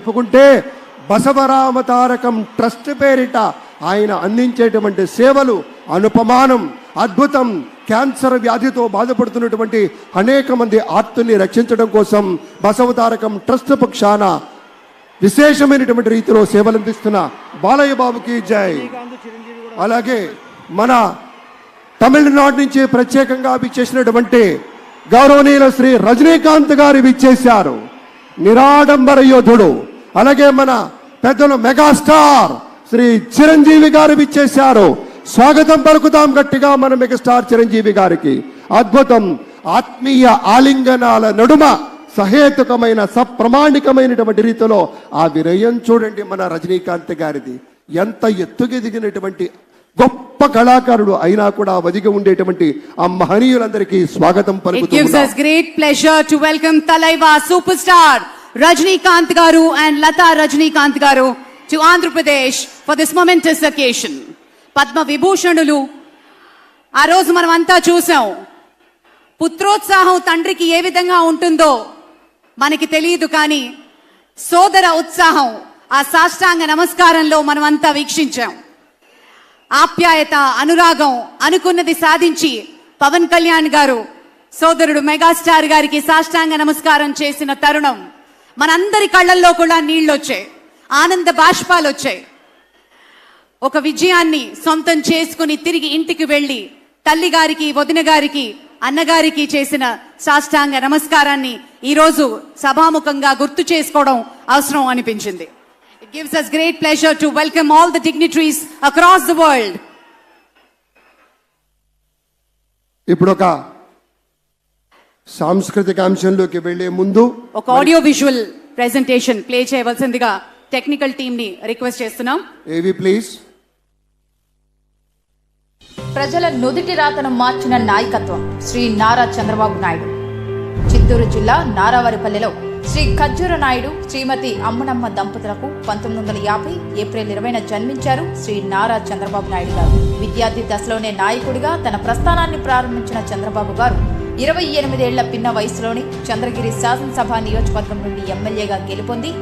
చెప్పుకుంటే బసవరామతారకం ట్రస్ట్ పేరిట ఆయన అందించేటువంటి సేవలు అనుపమానం, అద్భుతం. క్యాన్సర్ వ్యాధితో బాధపడుతున్నటువంటి అనేక మంది ఆర్తుల్ని రక్షించడం కోసం బసవతారకం ట్రస్ట్ పక్షాన విశేషమైనటువంటి రీతిలో సేవలు అందిస్తున్న బాలయ్య బాబుకి జై. అలాగే మన తమిళనాడు నుంచి ప్రత్యేకంగా విచ్చేసినటువంటి గౌరవనీయుల శ్రీ రజనీకాంత్ గారు విచ్చేశారు, నిరాడంబర యోధుడు. అలాగే మన పెద్దలు మెగాస్టార్ శ్రీ చిరంజీవి గారు విచ్చేశారు. స్వాగతం పలుకుతాం గట్టిగా మన మెగాస్టార్ చిరంజీవి గారికి. అద్భుతం. ఆత్మీయ ఆలింగనాల నడుమ సహేతుకమైన సప్రమాణికమైనటువంటి రీతిలో ఆ వినయం చూడండి మన రజనీకాంత్ గారిది. ఎంత ఎత్తుకెదిగినటువంటి గొప్ప కళాకారుడు అయినా కూడా వదిగి ఉండేటువంటి ఆ మహనీయులందరికీ స్వాగతం పలుకుతున్నాం. It gives us great pleasure to welcome Talaiva superstar Rajnikant Garu and Lata Rajnikant Garu to Andhra Pradesh for this momentous occasion. Padma Vibhushanulu ఆ రోజు మనం అంతా చూసాం. పుత్రోత్సాహం తండ్రికి ఏ విధంగా ఉంటుందో మనకి తెలియదు, కానీ సోదర ఉత్సాహం ఆ సాష్టాంగ నమస్కారంలో మనం అంతా వీక్షించాం. ఆప్యాయత, అనురాగం, అనుకున్నది సాధించి పవన్ కళ్యాణ్ గారు సోదరుడు మెగాస్టార్ గారికి సాష్టాంగ నమస్కారం చేసిన తరుణం మనందరి కళ్ళల్లో కూడా నీళ్ళు వచ్చాయి, ఆనంద బాష్పాలు వచ్చాయి. ఒక విజయాన్ని సొంతం చేసుకుని తిరిగి ఇంటికి వెళ్ళి తల్లి గారికి, వదిన గారికి, అన్నగారికి చేసిన సాష్టాంగ నమస్కారాన్ని ఈరోజు సభాముఖంగా గుర్తు చేసుకోవడం అవసరం అనిపించింది. It gives us great pleasure to welcome all the dignitaries across the world. ఇప్పుడు ఒక సాంస్కృతిక అంశంలోకి వెళ్లే ముందు ఒక ఆడియో విజువల్ ప్రెజెంటేషన్ ప్లే చేయవలసిందిగా టెక్నికల్ టీమ్ ని రిక్వెస్ట్ చేస్తున్నాం. ఏవి ప్లీజ్. ప్రజల నుదిటి రాతను మార్చిన నాయకత్వం శ్రీ నారా చంద్రబాబు నాయుడు. చిత్తూరు జిల్లా నారావారిపల్లెలో శ్రీ ఖజ్జూర నాయుడు, శ్రీమతి అమ్మనమ్మ దంపతులకు 1950 ఏప్రిల్ 20న జన్మించారు శ్రీ నారా చంద్రబాబు నాయుడు గారు. విద్యార్థి దశలోనే నాయకుడిగా తన ప్రస్థానాన్ని ప్రారంభించిన చంద్రబాబు గారు 28 ఏళ్ల పిన్న వయసులోనే చంద్రగిరి శాసనసభ నియోజకవర్గం నుండి ఎమ్మెల్యేగా గెలుపొంది